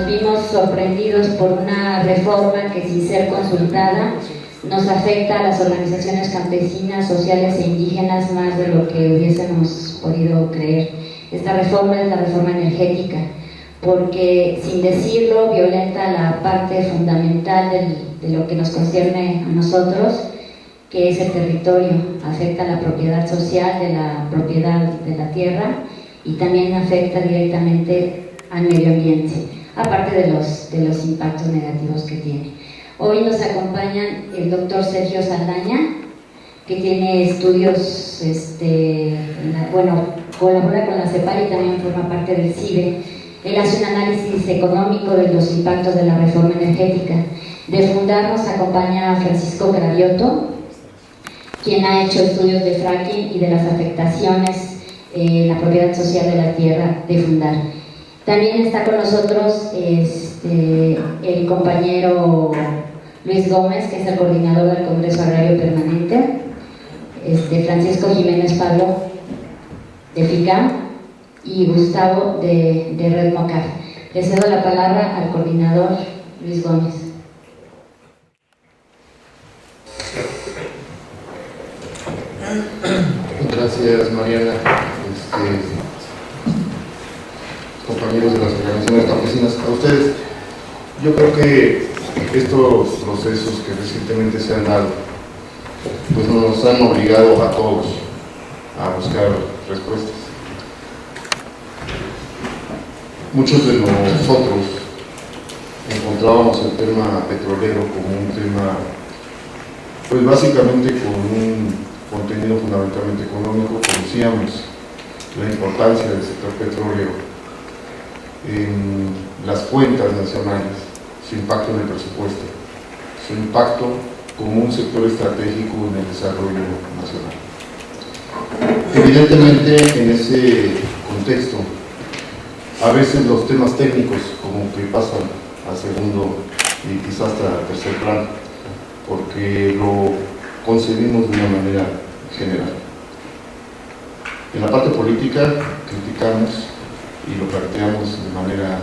vimos sorprendidos por una reforma que, sin ser consultada, nos afecta a las organizaciones campesinas, sociales e indígenas más de lo que hubiésemos podido creer. Esta reforma es la reforma energética, porque, sin decirlo, violenta la parte fundamental de lo que nos concierne a nosotros, que es el territorio. Afecta la propiedad social de la propiedad de la tierra y también afecta directamente al medio ambiente, aparte de los impactos negativos que tiene. Hoy nos acompaña el doctor Sergio Saldaña, que tiene estudios, colabora con la CEPAL y también forma parte del CIBE. Él hace un análisis económico de los impactos de la reforma energética. De Fundar nos acompaña Francisco Gravioto, quien ha hecho estudios de fracking y de las afectaciones en la propiedad social de la tierra de Fundar. También está con nosotros el compañero Luis Gómez, que es el coordinador del Congreso Agrario Permanente, Francisco Jiménez Pablo de FICAM y Gustavo de Red Mocar. Le cedo la palabra al coordinador Luis Gómez. Gracias, Mariana. Compañeros de las organizaciones campesinas, a ustedes, yo creo que estos procesos que recientemente se han dado, pues nos han obligado a todos a buscar respuestas. Muchos de nosotros encontrábamos el tema petrolero como un tema, pues básicamente con un contenido fundamentalmente económico. Conocíamos la importancia del sector petróleo en las cuentas nacionales, su impacto en el presupuesto, su impacto como un sector estratégico en el desarrollo nacional. Evidentemente, en ese contexto, a veces los temas técnicos como que pasan a segundo y quizás hasta tercer plano, porque lo concebimos de una manera general. En la parte política criticamos y lo planteamos de manera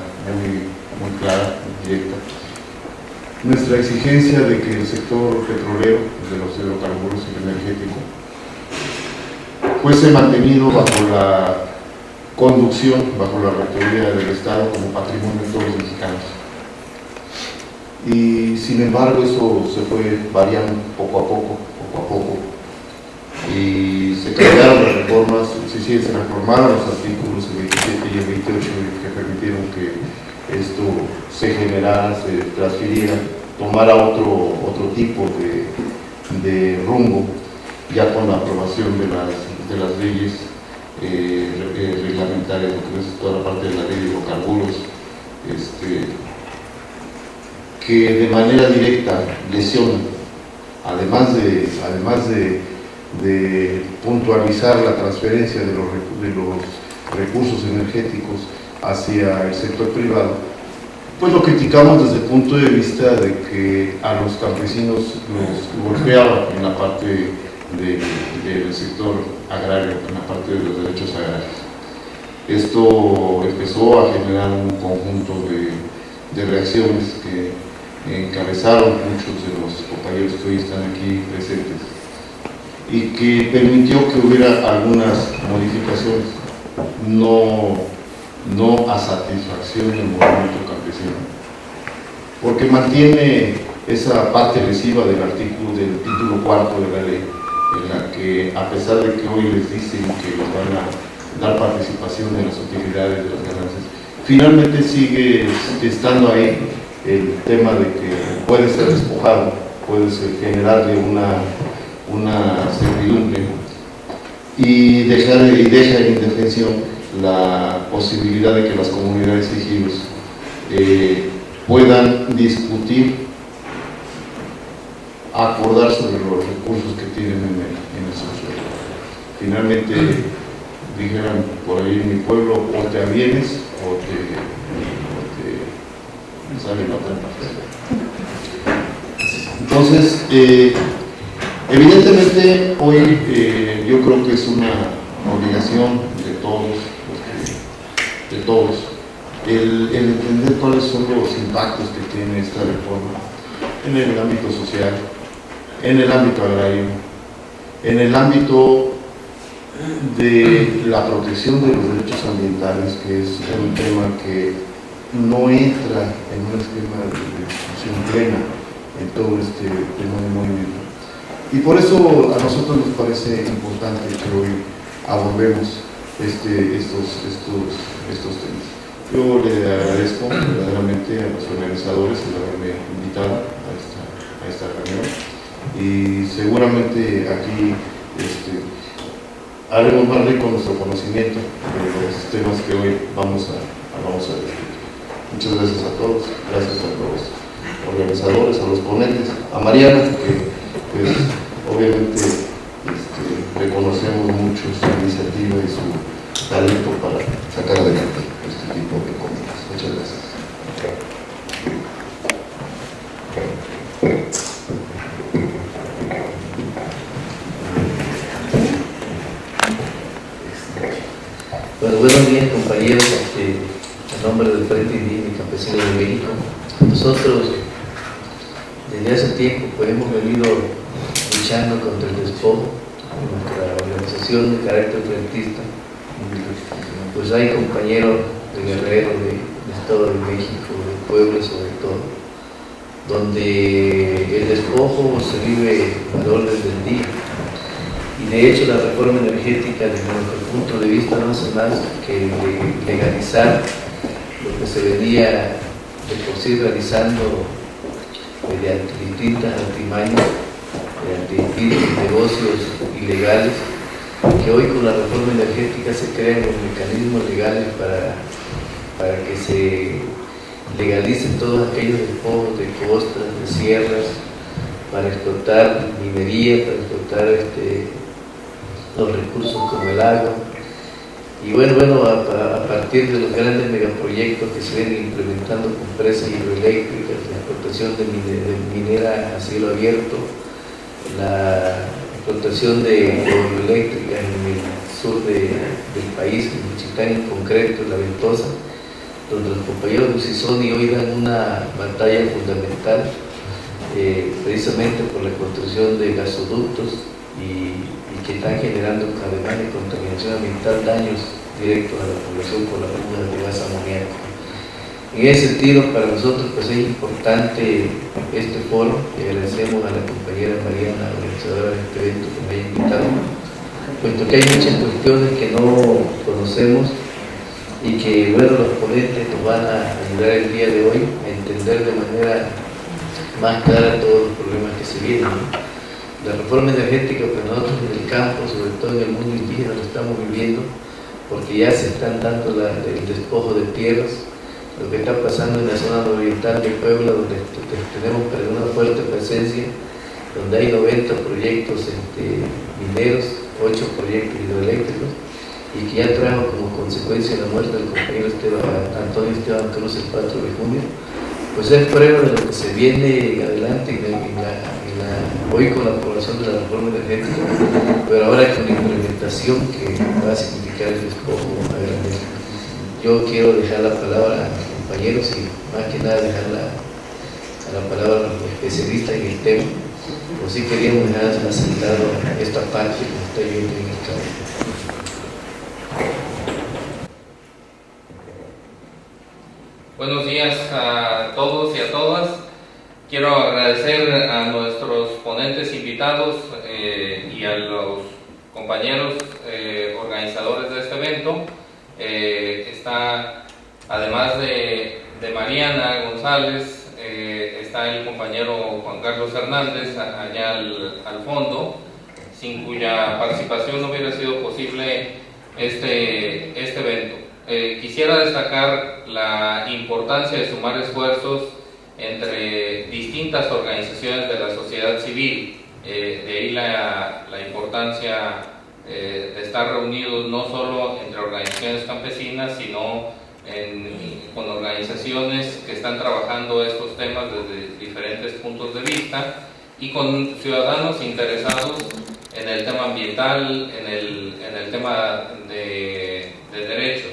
muy clara, muy directa, nuestra exigencia de que el sector petrolero, de los hidrocarburos y el energético, fuese mantenido bajo la conducción, bajo la rectoría del Estado como patrimonio de todos los mexicanos. Y sin embargo eso se fue variando poco a poco, y se crearon las reformas, se reformaron los artículos 27 y el 28 que permitieron que esto se generara, se transfiriera, tomara otro tipo de rumbo, ya con la aprobación de las leyes reglamentarias, lo que es toda la parte de la ley de hidrocarburos, que de manera directa lesiona, además de puntualizar la transferencia de los recursos energéticos hacia el sector privado, pues lo criticamos desde el punto de vista de que a los campesinos los golpeaba en la parte del sector agrario, en la parte de los derechos agrarios. Esto empezó a generar un conjunto de reacciones que encabezaron muchos de los compañeros que hoy están aquí presentes, y que permitió que hubiera algunas modificaciones, no a satisfacción del movimiento campesino, porque mantiene esa parte lesiva del título cuarto de la ley, en la que, a pesar de que hoy les dicen que les van a dar participación en las utilidades de las ganancias, finalmente sigue estando ahí el tema de que puede ser despojado, puede generarle una servidumbre y deja en indefensión la posibilidad de que las comunidades ejidos puedan discutir, acordar sobre los recursos que tienen en el subsuelo. Finalmente, dijeron por ahí en mi pueblo, o te avienes o te sale la otra parte. Entonces, evidentemente hoy yo creo que es una obligación de todos el entender cuáles cuáles son los impactos que tiene esta reforma en el ámbito social, en el ámbito agrario, en el ámbito de la protección de los derechos ambientales, que es un tema que no entra en un esquema de discusión plena en todo este tema de movimiento. Y por eso a nosotros nos parece importante que hoy abordemos estos temas. Yo le agradezco verdaderamente a los organizadores el haberme invitado a esta reunión, y seguramente aquí haremos más rico nuestro conocimiento de los temas que hoy vamos a discutir. Muchas gracias a todos, gracias a los organizadores, a los ponentes, a Mariana, que pues obviamente reconocemos mucho su iniciativa y su talento para sacar adelante este tipo de comidas. Muchas gracias. Bueno, buenos días, compañeros. En nombre del Frente Indígena y Campesino de México, nosotros desde hace tiempo pues, hemos venido luchando contra el despojo. Nuestra organización de carácter frentista, pues hay compañeros de Guerrero, del Estado de México, de Puebla sobre todo, donde el despojo se vive al orden del día. Y de hecho la reforma energética desde nuestro punto de vista no hace más que legalizar lo que se venía de por sí realizando mediante distintas artimañas, mediante distintos negocios ilegales, que hoy con la reforma energética se crean los mecanismos legales para que se legalicen todos aquellos despojos de costas, de sierras, para explotar minería, para explotar los recursos como el agua. Y bueno, a partir de los grandes megaproyectos que se vienen implementando con presas hidroeléctricas, la explotación de minera a cielo abierto, la explotación de hidroeléctricas en el sur del país, en Juchitán en concreto, en La Ventosa, donde los compañeros de Usisoni hoy dan una batalla fundamental, precisamente por la construcción de gasoductos y que están generando, además de contaminación ambiental, daños directos a la población por la fuga de gas amoníaco. En ese sentido, para nosotros pues, es importante este foro, y agradecemos a la compañera Mariana, organizadora de este evento, que me haya invitado, puesto que hay muchas cuestiones que no conocemos y que bueno, los ponentes nos van a ayudar el día de hoy a entender de manera más clara todos los problemas que se vienen, ¿no? La reforma energética, pues nosotros en el campo, sobre todo en el mundo indígena, lo estamos viviendo, porque ya se están dando el despojo de tierras, lo que está pasando en la zona oriental de Puebla, donde tenemos una fuerte presencia, donde hay 90 proyectos mineros, 8 proyectos hidroeléctricos, y que ya trajo como consecuencia la muerte del compañero Antonio Esteban Cruz el 4 de junio, pues es prueba de lo que se viene adelante hoy con la aprobación de la reforma energética, pero ahora con la implementación que va a significar el despojo a gran escala. Yo quiero dejar la palabra a mis compañeros y más que nada dejar la palabra a los especialistas en el tema, o si queríamos dejar asentado esta parte que está viendo en el campo. Buenos días a todos y a todas. Quiero agradecer a nuestros ponentes invitados y a los compañeros organizadores de este evento. Está, además de Mariana González, está el compañero Juan Carlos Hernández allá al fondo, sin cuya participación no hubiera sido posible este evento. Quisiera destacar la importancia de sumar esfuerzos entre distintas organizaciones de la sociedad civil, de ahí la importancia de estar reunidos no solo entre organizaciones campesinas, sino con organizaciones que están trabajando estos temas desde diferentes puntos de vista y con ciudadanos interesados en el tema ambiental, en el tema de derechos.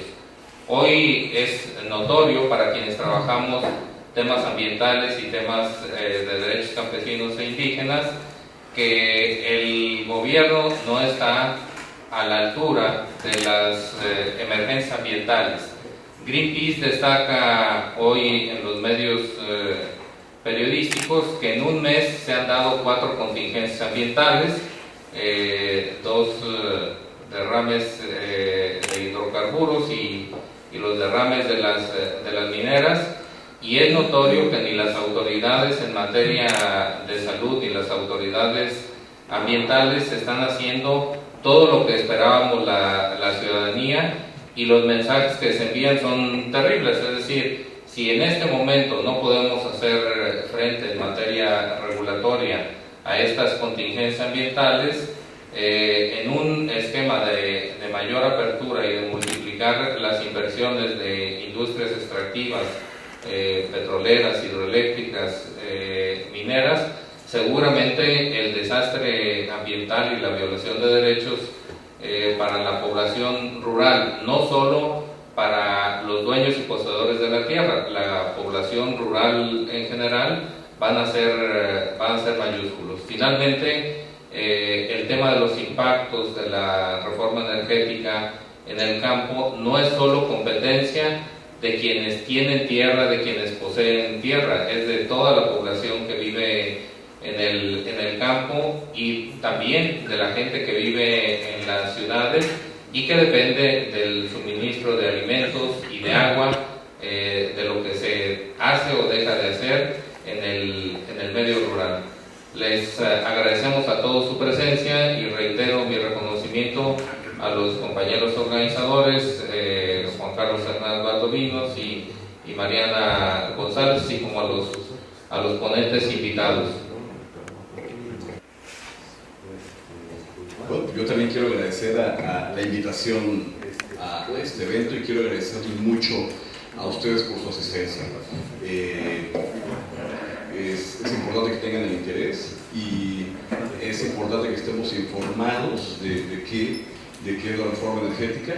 Hoy es notorio para quienes trabajamos temas ambientales y temas de derechos campesinos e indígenas que el gobierno no está a la altura de las emergencias ambientales. Greenpeace destaca hoy en los medios periodísticos que en un mes se han dado 4 contingencias ambientales, 2 derrames de hidrocarburos y los derrames de las mineras, y es notorio que ni las autoridades en materia de salud ni las autoridades ambientales están haciendo todo lo que esperábamos la ciudadanía, y los mensajes que se envían son terribles. Es decir, si en este momento no podemos hacer frente en materia regulatoria a estas contingencias ambientales, en un esquema de mayor apertura y de multiplicar las inversiones de industrias extractivas, petroleras, hidroeléctricas, mineras, seguramente el desastre ambiental y la violación de derechos para la población rural, no solo para los dueños y poseedores de la tierra, la población rural en general, van a ser mayúsculos. Finalmente, el tema de los impactos de la reforma energética en el campo no es solo competencia de quienes tienen tierra, de quienes poseen tierra, es de toda la población que vive en el campo, y también de la gente que vive en las ciudades y que depende del suministro de alimentos y de agua, de lo que se hace o deja de hacer en el medio rural. Les agradecemos a todos su presencia y reitero mi reconocimiento a los compañeros organizadores, Juan Carlos Hernández Valdovinos y Mariana González, así como a los ponentes invitados. Bueno, yo también quiero agradecer a la invitación a este evento, y quiero agradecerles mucho a ustedes por su asistencia. Es importante que tengan el interés, y es importante que estemos informados de qué es la reforma energética.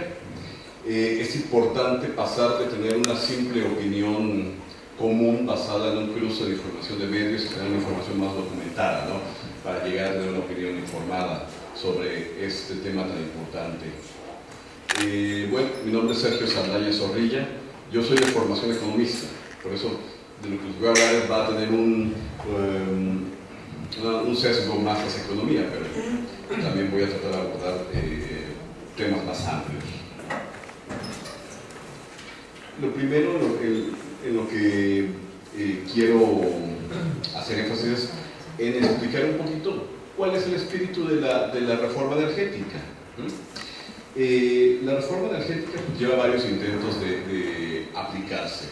Es importante pasar de tener una simple opinión común basada en un cruce de información de medios y tener una información más documentada, ¿no?, para llegar a tener una opinión informada sobre este tema tan importante. Bueno, mi nombre es Sergio Saldaña Zorrilla. Yo soy de formación economista, por eso de lo que les voy a hablar va a tener un sesgo más hacia economía, pero también voy a tratar de abordar temas más amplios. Lo primero en lo que quiero hacer énfasis es en explicar un poquito cuál es el espíritu de la reforma energética. La reforma energética lleva varios intentos de aplicarse.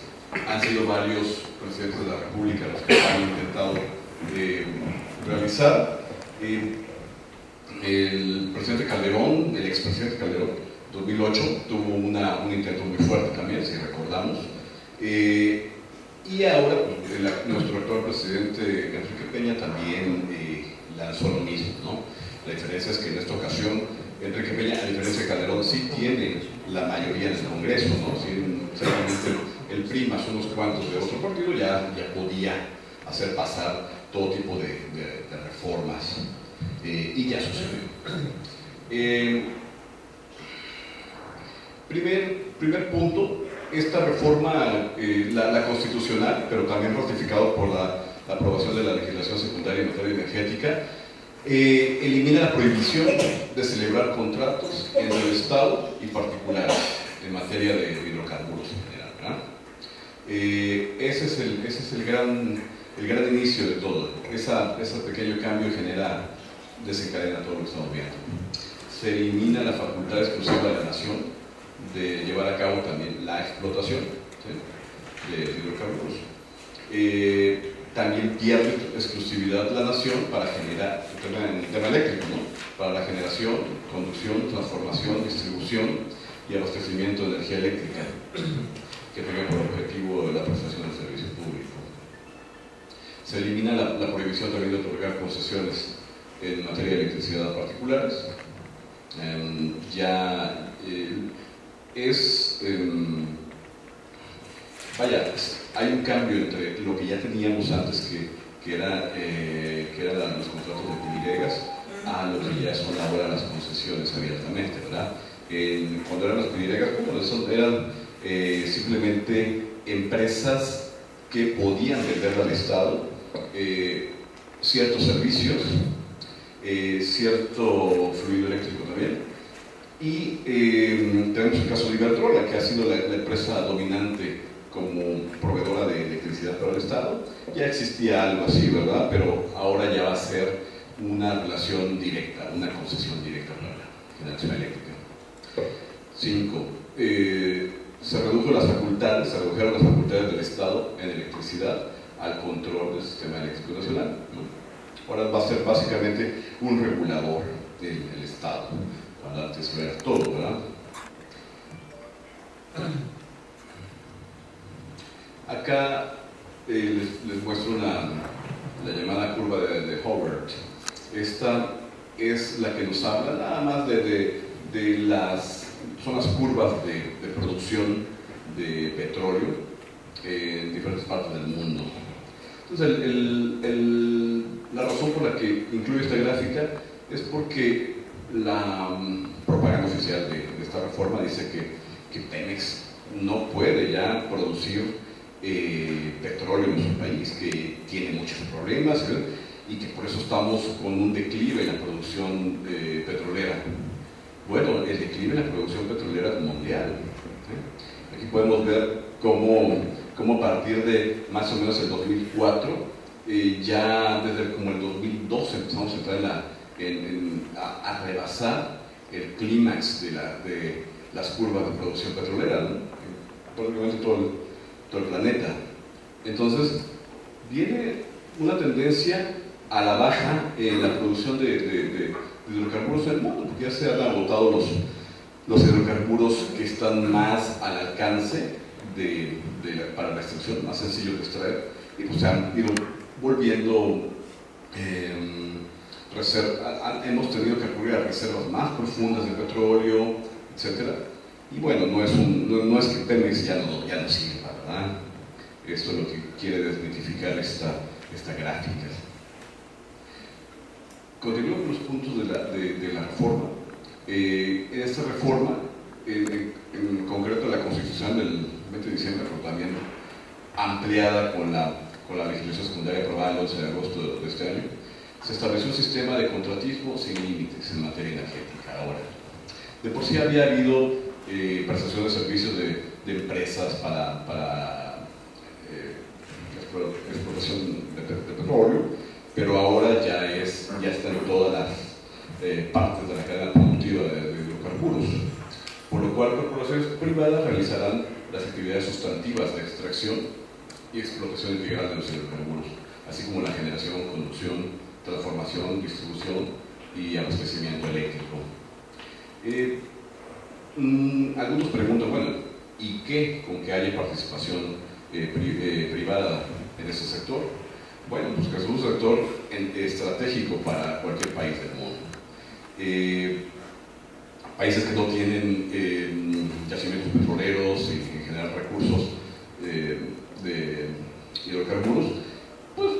Han sido varios presidentes de la República los que han intentado realizar. El presidente Calderón, el expresidente Calderón, 2008, tuvo un intento muy fuerte también, si recordamos. Y ahora nuestro actual presidente Enrique Peña también lanzó lo mismo, ¿no? La diferencia es que en esta ocasión Enrique Peña, a diferencia de Calderón, sí tiene la mayoría en el Congreso, ¿no? Seguramente el PRI más unos cuantos de otro partido ya podía hacer pasar todo tipo de reformas, y ya sucedió. Primer punto, esta reforma, la constitucional, pero también ratificado por la aprobación de la legislación secundaria en materia energética, elimina la prohibición de celebrar contratos entre el Estado y particulares en materia de hidrocarburos en general, ¿verdad? Ese es el gran inicio de todo. Ese pequeño cambio desencadena todo lo que estamos viendo. Se elimina la facultad exclusiva de la nación de llevar a cabo también la explotación, ¿sí?, de hidrocarburos. También pierde exclusividad la nación para generar, en el tema eléctrico, ¿no?, para la generación, conducción, transformación, distribución y abastecimiento de energía eléctrica, que tenga por objetivo la prestación del servicio público. Se elimina la prohibición también de otorgar concesiones en materia de electricidad a particulares. Es vaya, hay un cambio entre lo que ya teníamos antes, que eran los contratos de pidiregas, a lo que ya son ahora las concesiones abiertamente, ¿verdad? Cuando eran las pidiregas, bueno, eran simplemente empresas que podían vender al Estado ciertos servicios, cierto fluido eléctrico también. Y tenemos el caso de Iberdrola, que ha sido la empresa dominante como proveedora de electricidad para el Estado. Ya existía algo así, ¿verdad? Pero ahora ya va a ser una relación directa, una concesión directa para la generación eléctrica. 5. Se redujeron las facultades del Estado en electricidad al control del sistema eléctrico nacional, ¿no? Ahora va a ser básicamente un regulador del Estado, cuando antes era todo, ¿verdad? Acá les muestro la llamada curva de Howard. Esta es la que nos habla nada más son las curvas de producción de petróleo en diferentes partes del mundo. Entonces, la razón por la que incluyo esta gráfica es porque la propaganda oficial de esta reforma dice que Pemex no puede ya producir petróleo en su país, que tiene muchos problemas, ¿verdad? Y que por eso estamos con un declive en la producción petrolera. Bueno, el declive en la producción petrolera mundial. Aquí podemos ver cómo a partir de más o menos el 2004, ya desde como el 2012 empezamos a entrar a rebasar el clímax de las curvas de producción petrolera, ¿no? Prácticamente todo el planeta. Entonces, viene una tendencia a la baja en la producción de hidrocarburos en el mundo, porque ya se han agotado los hidrocarburos que están más al alcance para la extracción, más sencillo de extraer, y pues se han ido volviendo hemos tenido que recurrir a reservas más profundas de petróleo, etc. Y bueno, no es que Pemex ya no sirva, ¿verdad? Esto es lo que quiere desmitificar esta gráfica. Continúo con los puntos de la reforma. En esta reforma, en concreto la Constitución del 20 de diciembre, pero también ampliada con la legislación secundaria aprobada el 11 de agosto de este año, se estableció un sistema de contratismo sin límites en materia energética. Ahora, de por sí había habido prestación de servicios de empresas para explotación de petróleo, pero ahora ya está en todas las partes de la cadena productiva de hidrocarburos, por lo cual corporaciones privadas realizarán las actividades sustantivas de extracción y explotación integral de los hidrocarburos, así como la generación, conducción, transformación, distribución y abastecimiento eléctrico. Algunos preguntan, bueno, ¿y qué con que haya participación privada en ese sector? Bueno, pues que es un sector estratégico para cualquier país del mundo. Países que no tienen yacimientos petroleros y en general recursos de hidrocarburos, pues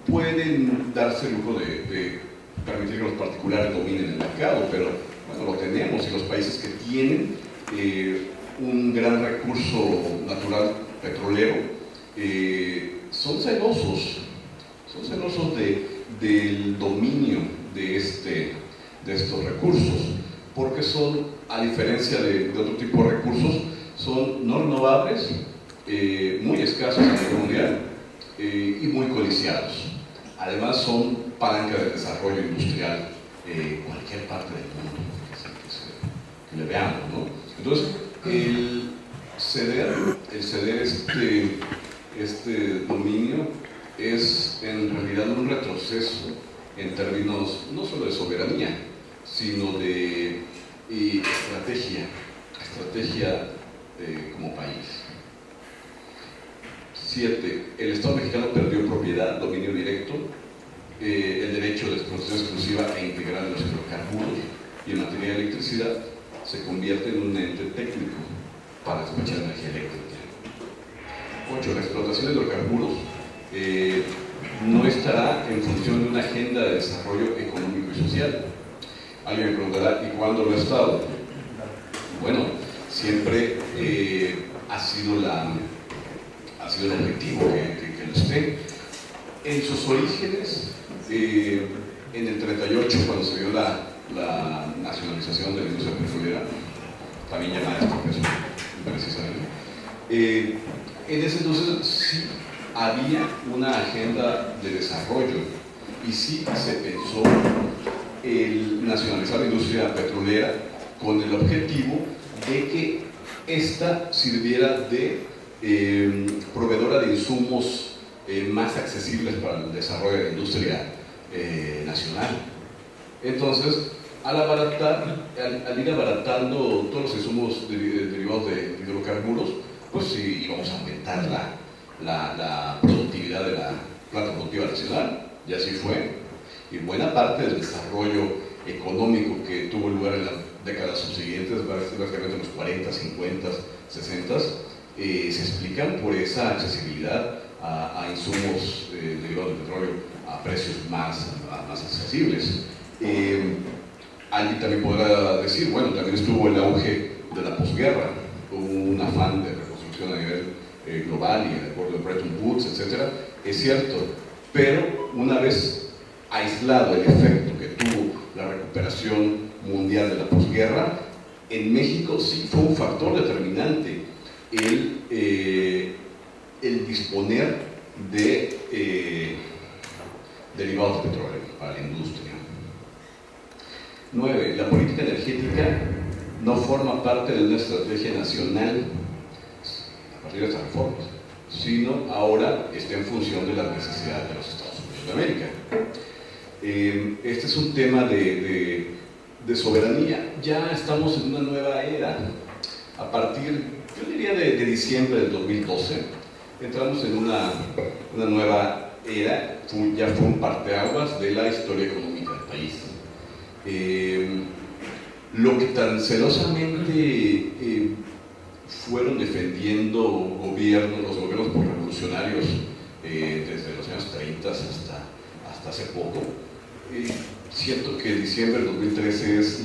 pueden darse el lujo de permitir que los particulares dominen el mercado, pero bueno, lo tenemos, y los países que tienen un gran recurso natural petrolero son celosos del dominio de estos recursos, porque son, a diferencia de otro tipo de recursos, son no renovables, muy escasos a nivel mundial y muy codiciados. Además son palanca de desarrollo industrial en cualquier parte del mundo que le veamos, ¿no? Entonces, el ceder este dominio es en realidad un retroceso en términos no solo de soberanía, sino de estrategia como país. 7. El Estado mexicano perdió propiedad, dominio directo, el derecho de explotación exclusiva e integral de los hidrocarburos, y en materia de electricidad se convierte en un ente técnico para despachar energía eléctrica. 8. La explotación de hidrocarburos no estará en función de una agenda de desarrollo económico y social. Alguien me preguntará, ¿y cuándo lo ha estado? Bueno, siempre ha sido el objetivo que lo esté. En sus orígenes, en el 38, cuando se dio la nacionalización de la industria petrolera, también llamada expropiación, precisamente, en ese entonces sí había una agenda de desarrollo y sí se pensó el nacionalizar la industria petrolera con el objetivo de que ésta sirviera de proveedora de insumos más accesibles para el desarrollo de la industria nacional. Entonces, al ir abaratando todos los insumos derivados de hidrocarburos, pues sí íbamos a aumentar la productividad de la planta productiva nacional, y así fue. Y buena parte del desarrollo económico que tuvo lugar en las décadas subsiguientes, básicamente en los 40, 50, 60, se explican por esa accesibilidad a insumos derivados del petróleo a precios más accesibles. Alguien también podrá decir, bueno, también estuvo el auge de la posguerra, hubo un afán de reconstrucción a nivel global y el acuerdo de Bretton Woods, etc. Es cierto, pero una vez aislado el efecto que tuvo la recuperación mundial de la posguerra, en México sí fue un factor determinante el disponer de derivados de petróleo para la industria. 9. La política energética no forma parte de una estrategia nacional a partir de estas reformas, sino ahora está en función de las necesidades de los Estados Unidos de América. Este es un tema de soberanía. Ya estamos en una nueva era. A partir, yo diría, de diciembre del 2012, entramos en una nueva era. Ya fue un parteaguas de la historia económica del país. Lo que tan celosamente fueron defendiendo los gobiernos por revolucionarios desde los años 30 hasta hace poco, siento que diciembre del 2013 es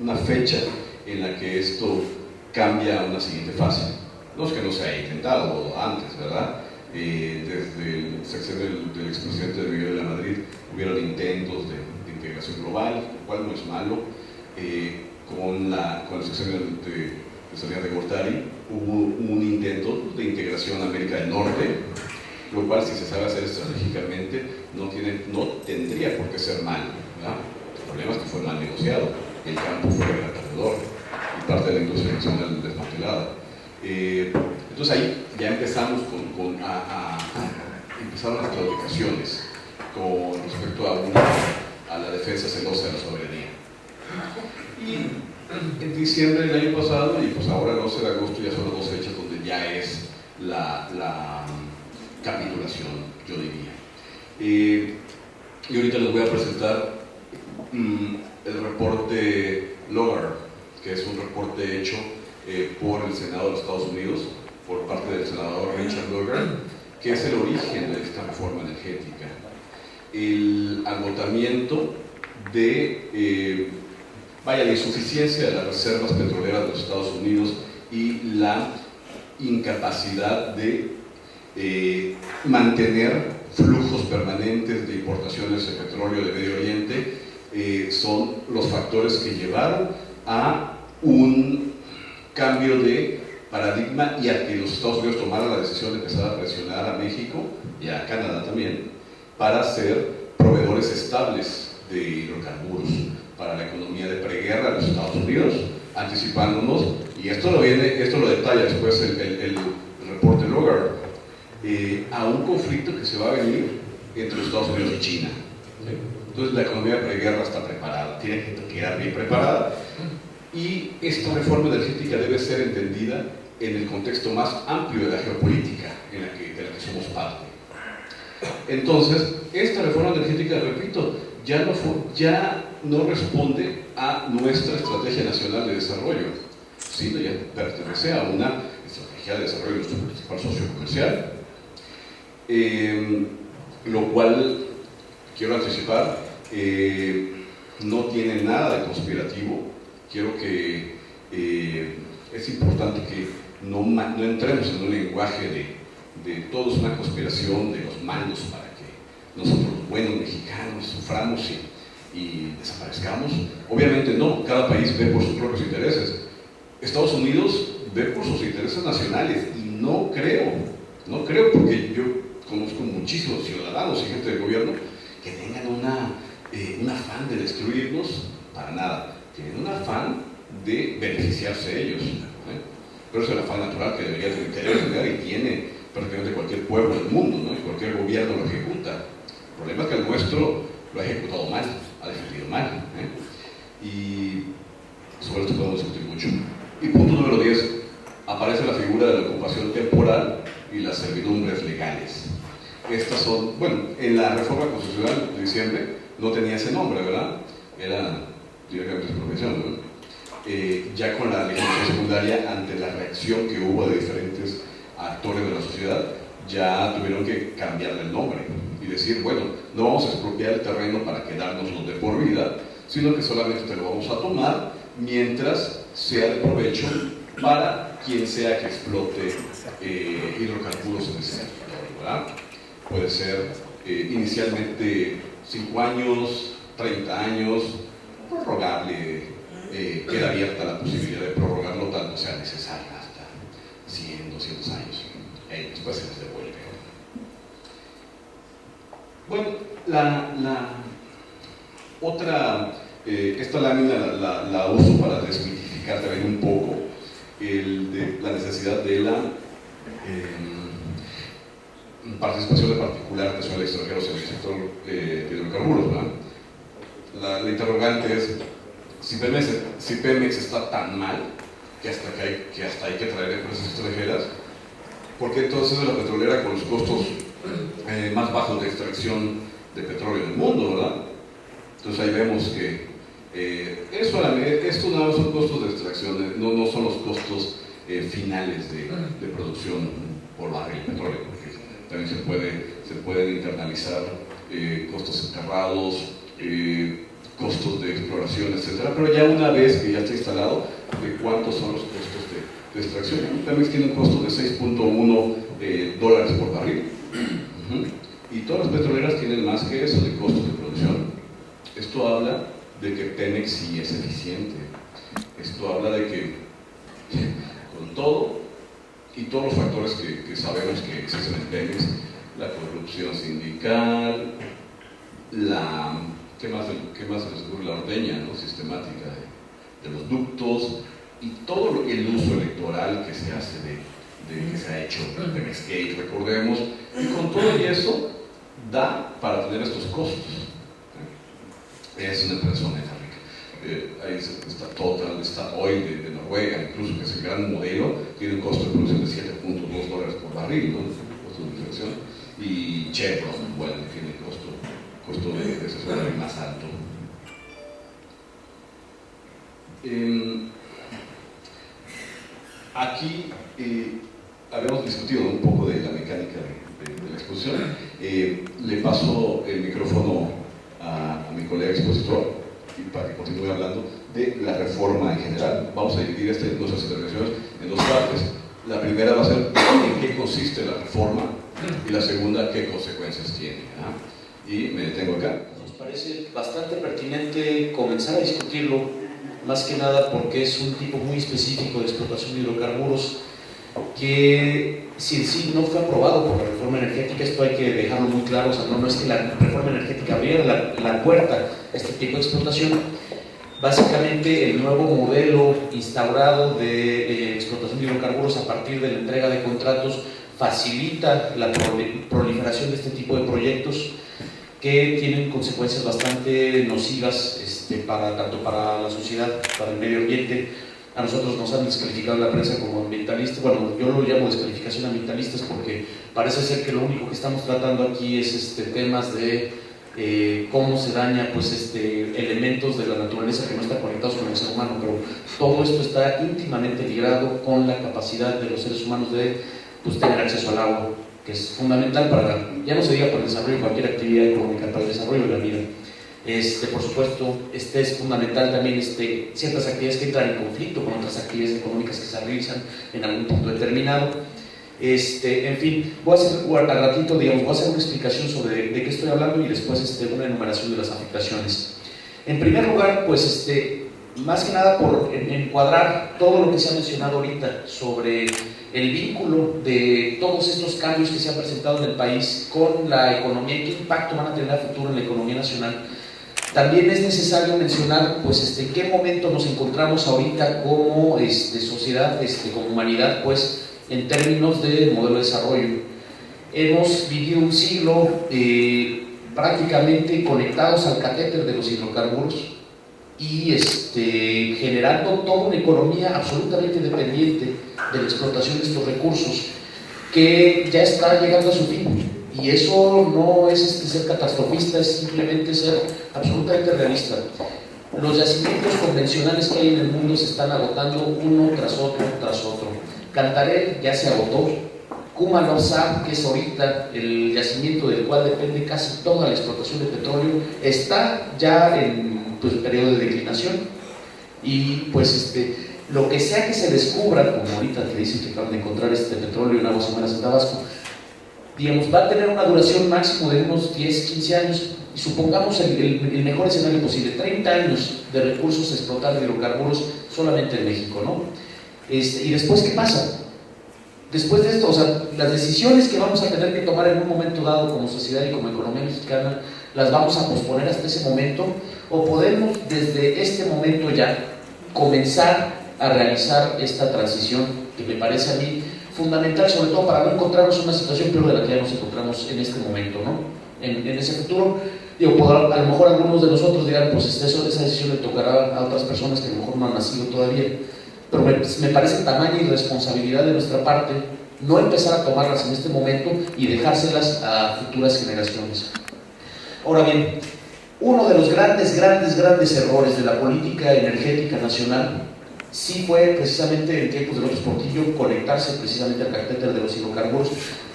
una fecha en la que esto cambia a una siguiente fase. No es que no se haya intentado antes, ¿verdad? Desde el sexenio del expresidente de Miguel de la Madrid hubieron intentos de integración global, lo cual no es malo. Con el sexenio de Salinas de Gortari hubo un intento de integración a América del Norte, lo cual, si se sabe hacer estratégicamente, no tendría por qué ser malo, ¿verdad? El problema es que fue mal negociado, el campo fue alrededor y parte de la industria nacional desmantelada. Entonces ahí ya empezamos empezaron las claudicaciones con respecto a la defensa celosa de la soberanía. Y en diciembre del año pasado, y pues ahora el 12 de agosto, ya son las dos fechas donde ya es la capitulación, yo diría. Y ahorita les voy a presentar el reporte Logar, que es un reporte hecho por el Senado de los Estados Unidos, por parte del senador Richard Logar, que es el origen de esta reforma energética. El agotamiento la insuficiencia de las reservas petroleras de los Estados Unidos y la incapacidad de mantener flujos permanentes de importaciones de petróleo de Medio Oriente son los factores que llevaron a un cambio de paradigma y a que los Estados Unidos tomaran la decisión de empezar a presionar a México y a Canadá también para ser proveedores estables de hidrocarburos para la economía de preguerra de los Estados Unidos, anticipándonos, y esto lo detalla después el reporte Logar, a un conflicto que se va a venir entre los Estados Unidos y China. ¿Sí? Entonces la economía de preguerra está preparada, tiene que quedar bien preparada, y esta reforma energética debe ser entendida en el contexto más amplio de la geopolítica de la que somos parte. Entonces, esta reforma energética, repito, ya no responde a nuestra estrategia nacional de desarrollo, sino ya pertenece a una estrategia de desarrollo de nuestro principal socio comercial, lo cual, quiero anticipar, no tiene nada de conspirativo. Quiero que es importante que no entremos en un lenguaje de todo es una conspiración de los malos para que nosotros, los buenos mexicanos, suframos y desaparezcamos. Obviamente no, cada país ve por sus propios intereses. Estados Unidos ve por sus intereses nacionales y no creo, porque yo conozco muchísimos ciudadanos y gente del gobierno que tengan un afán de destruirnos, para nada. Tienen un afán de beneficiarse ellos, pero es el afán natural que debería tener y tiene prácticamente cualquier pueblo del mundo, ¿no? Y cualquier gobierno lo ejecuta. El problema es que el nuestro lo ha ejecutado mal, ha defendido mal, y sobre esto podemos discutir mucho. Y punto número 10, aparece la figura de la ocupación temporal y las servidumbres legales. Estas son, bueno, en la reforma constitucional de diciembre no tenía ese nombre, ¿verdad? Era directamente expropiación, ¿no? Ya con la legislación secundaria, ante la reacción que hubo de diferentes actores de la sociedad, ya tuvieron que cambiarle el nombre y decir, bueno, no vamos a expropiar el terreno para quedárnoslo de por vida, sino que solamente te lo vamos a tomar mientras sea de provecho para quien sea que explote hidrocarburos en ese territorio, ¿verdad? Puede ser inicialmente 5 años, 30 años, prorrogable, queda abierta la posibilidad de prorrogarlo tanto sea necesario, hasta 100, 200 años, y después se les devuelve. Bueno, la otra, esta lámina la uso para desmitificar también un poco la necesidad de la participación de particulares nacionales extranjeros en el sector de hidrocarburos, ¿verdad? La interrogante es si Pemex está tan mal que hasta hay que traer empresas extranjeras, ¿por qué entonces es la petrolera con los costos más bajos de extracción de petróleo en el mundo, verdad? Entonces ahí vemos que esto nada más son costos de extracción, no son los costos finales de producción por barril de petróleo, porque también se pueden internalizar costos enterrados, costos de exploración, etcétera, pero ya una vez que ya está instalado, de cuántos son los costos de extracción. Pemex tiene un costo de $6.1 por barril, y todas las petroleras tienen más que eso de costos de producción. Esto habla de que Pemex sí es eficiente. Esto habla de que con todo y todos los factores que sabemos que existen en Pemex, la corrupción sindical, ¿qué más se les ocurre? La ordeña, ¿no?, sistemática de los ductos y todo el uso electoral que se hace que se ha hecho en Pemex Gate, recordemos, y con todo y eso da para tener estos costos. Es una empresa rica. Ahí está Total, está Oil de Noruega, incluso, que es el gran modelo, tiene un costo de producción de $7.2 por barril, ¿no?, costo de inflación, y Chevron, bueno, tiene costo de asesoría más alto. Aquí habíamos discutido un poco de la mecánica de la exposición. Le paso el micrófono a mi colega expositor para que continúe hablando de la reforma en general. Vamos a dividir nuestras intervenciones en dos partes. La primera va a ser en qué consiste la reforma y la segunda qué consecuencias tiene. Y me detengo acá. Nos parece bastante pertinente comenzar a discutirlo, más que nada porque es un tipo muy específico de explotación de hidrocarburos que, si en sí no fue aprobado por la reforma energética, esto hay que dejarlo muy claro. O sea, no es que la reforma energética abriera la puerta a este tipo de explotación. Básicamente, el nuevo modelo instaurado de explotación de hidrocarburos a partir de la entrega de contratos facilita la proliferación de este tipo de proyectos que tienen consecuencias bastante nocivas tanto para la sociedad, para el medio ambiente. A nosotros nos han descalificado en la prensa como ambientalistas. Bueno, yo lo llamo descalificación ambientalistas porque parece ser que lo único que estamos tratando aquí es temas de cómo se daña pues, elementos de la naturaleza que no están conectados con el ser humano, pero todo esto está íntimamente ligado con la capacidad de los seres humanos de pues, tener acceso al agua, que es fundamental para, ya no se diga para el desarrollo de cualquier actividad económica, para el desarrollo de la vida. Por supuesto, es fundamental también ciertas actividades que entran en conflicto con otras actividades económicas que se realizan en algún punto determinado. En fin, voy a hacer al ratito, digamos, voy a hacer una explicación sobre de qué estoy hablando y después una enumeración de las afectaciones. En primer lugar, pues más que nada por encuadrar todo lo que se ha mencionado ahorita sobre el vínculo de todos estos cambios que se han presentado en el país con la economía y qué impacto van a tener a futuro en la economía nacional. También es necesario mencionar pues, en qué momento nos encontramos ahorita como sociedad, como humanidad, pues en términos de modelo de desarrollo. Hemos vivido un siglo prácticamente conectados al catéter de los hidrocarburos y generando toda una economía absolutamente dependiente de la explotación de estos recursos que ya está llegando a su fin. Y eso no es ser catastrofista, es simplemente ser absolutamente realista. Los yacimientos convencionales que hay en el mundo se están agotando uno tras otro, tras otro. Cantarell ya se agotó. Kuma-Lop-Sap, que es ahorita el yacimiento del cual depende casi toda la explotación de petróleo, está ya en periodo de declinación. Y pues lo que sea que se descubra, como ahorita que dicen que acaban de encontrar petróleo en aguas someras en Tabasco, digamos, va a tener una duración máximo de unos 10, 15 años, y supongamos el mejor escenario posible, 30 años de recursos a explotar de hidrocarburos solamente en México, ¿no? Y después, ¿qué pasa? Después de esto, o sea, las decisiones que vamos a tener que tomar en un momento dado como sociedad y como economía mexicana, las vamos a posponer hasta ese momento, o podemos desde este momento ya comenzar a realizar esta transición que me parece a mí fundamental, sobre todo para no encontrarnos en una situación peor de la que ya nos encontramos en este momento, ¿no? En ese futuro, a lo mejor algunos de nosotros dirán, pues esa decisión le tocará a otras personas que a lo mejor no han nacido todavía, pero me parece tamaña irresponsabilidad de nuestra parte no empezar a tomarlas en este momento y dejárselas a futuras generaciones. Ahora bien, uno de los grandes errores de la política energética nacional sí fue precisamente en tiempos de López Portillo conectarse precisamente al catéter de los hidrocarburos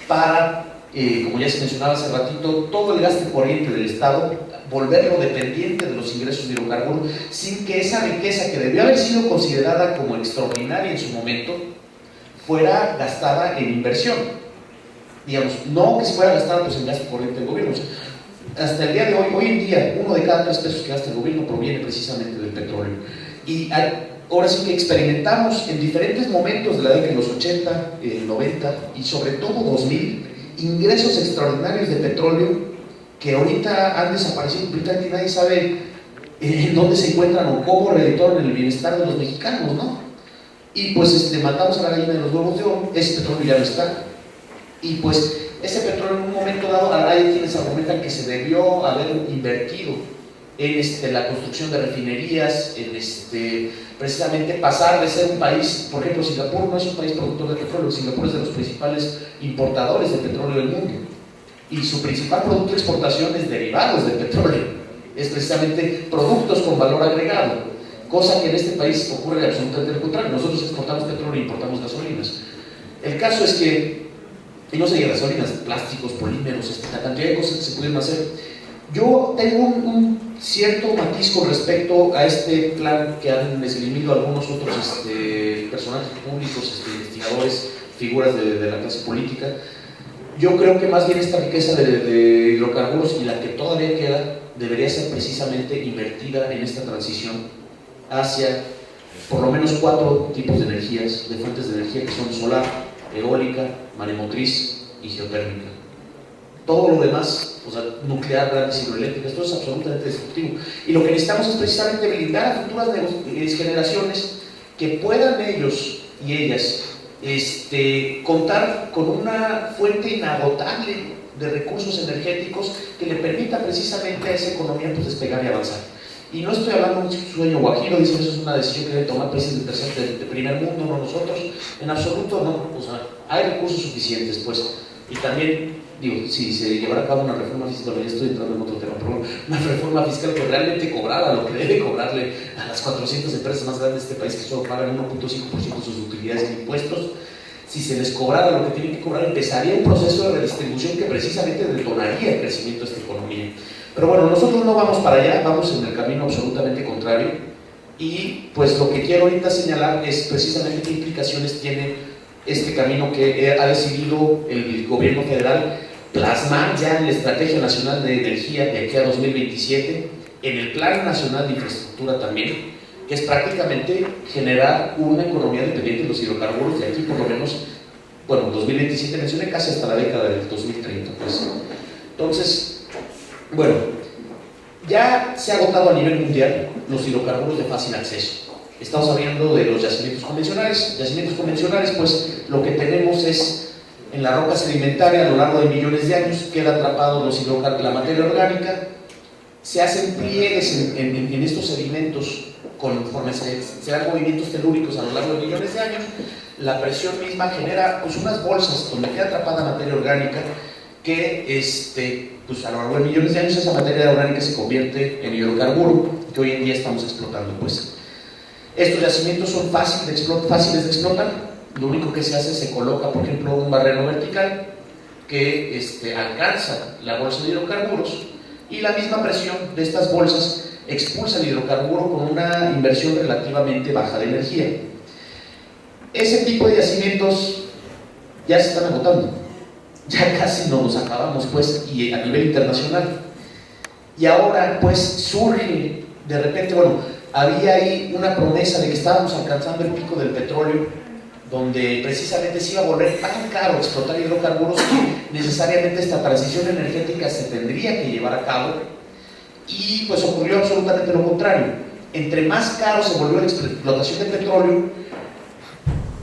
para, como ya se mencionaba hace ratito, todo el gasto corriente del Estado, volverlo dependiente de los ingresos de hidrocarburos, sin que esa riqueza que debió haber sido considerada como extraordinaria en su momento, fuera gastada en inversión. Digamos, no que se fuera gastada pues, en gasto corriente del gobierno. O sea, hasta el día de hoy en día, 1 de cada 3 pesos que gasta el gobierno proviene precisamente del petróleo. Y ahora sí que experimentamos en diferentes momentos de la década de los 80, 90 y sobre todo 2000, ingresos extraordinarios de petróleo que ahorita han desaparecido completamente y nadie sabe en dónde se encuentran o cómo redituaron el bienestar de los mexicanos, ¿no? Y pues matamos a la gallina de los huevos de oro, ese petróleo ya no está. Y pues ese petróleo en un momento dado, hay quienes argumentan que se debió haber invertido en la construcción de refinerías, en precisamente pasar de ser un país, por ejemplo, Singapur no es un país productor de petróleo, Singapur es de los principales importadores de petróleo del mundo. Y su principal producto de exportación es derivados de petróleo, es precisamente productos con valor agregado, cosa que en este país ocurre absolutamente lo contrario. Nosotros exportamos petróleo e importamos gasolinas. El caso es que, y no sería gasolinas, plásticos, polímeros, la cantidad de cosas que se pudieron hacer. Yo tengo un cierto matiz con respecto a este plan que han esgrimido algunos otros personajes públicos, investigadores, figuras de la clase política. Yo creo que más bien esta riqueza de hidrocarburos y la que todavía queda debería ser precisamente invertida en esta transición hacia por lo menos 4 tipos de energías, de fuentes de energía que son solar, eólica, maremotriz y geotérmica. Todo lo demás, o sea, nuclear, grandes hidroeléctricas, todo es absolutamente destructivo. Y lo que necesitamos es precisamente blindar a futuras generaciones que puedan ellos y ellas contar con una fuente inagotable de recursos energéticos que le permita precisamente a esa economía pues, despegar y avanzar. Y no estoy hablando de un sueño guajiro, dicen eso es una decisión que debe tomar países de primer mundo, no nosotros, en absoluto no, o sea, hay recursos suficientes pues, y también digo, si se llevara a cabo una reforma fiscal, ya estoy entrando en otro tema, pero una reforma fiscal que realmente cobrara lo que debe cobrarle a las 400 empresas más grandes de este país que solo pagan 1.5% de sus utilidades en impuestos, si se les cobrara lo que tienen que cobrar, empezaría un proceso de redistribución que precisamente detonaría el crecimiento de esta economía. Pero bueno, nosotros no vamos para allá, vamos en el camino absolutamente contrario, y pues lo que quiero ahorita señalar es precisamente qué implicaciones tiene este camino que ha decidido el gobierno federal plasmar ya en la Estrategia Nacional de Energía de aquí a 2027, en el Plan Nacional de Infraestructura también, que es prácticamente generar una economía dependiente de los hidrocarburos de aquí por lo menos, bueno, 2027 mencioné, casi hasta la década del 2030, pues. Entonces, bueno, ya se ha agotado a nivel mundial los hidrocarburos de fácil acceso. Estamos hablando de los yacimientos convencionales. Yacimientos convencionales, pues lo que tenemos es en la roca sedimentaria a lo largo de millones de años, queda atrapado la materia orgánica, se hacen pliegues en estos sedimentos conforme se dan movimientos telúricos a lo largo de millones de años. La presión misma genera pues unas bolsas donde queda atrapada materia orgánica que pues a lo largo de millones de años esa materia orgánica se convierte en hidrocarburo que hoy en día estamos explotando. Pues estos yacimientos son fáciles de explotar. Lo único que se hace es se coloca, por ejemplo, un barreno vertical que alcanza la bolsa de hidrocarburos, y la misma presión de estas bolsas expulsa el hidrocarburo con una inversión relativamente baja de energía. Ese tipo de yacimientos ya se están agotando, ya casi no nos acabamos, pues, y a nivel internacional. Y ahora pues surge de repente, bueno, había ahí una promesa de que estábamos alcanzando el pico del petróleo, donde precisamente se iba a volver tan caro explotar hidrocarburos que necesariamente esta transición energética se tendría que llevar a cabo, y pues ocurrió absolutamente lo contrario. Entre más caro se volvió la explotación de petróleo,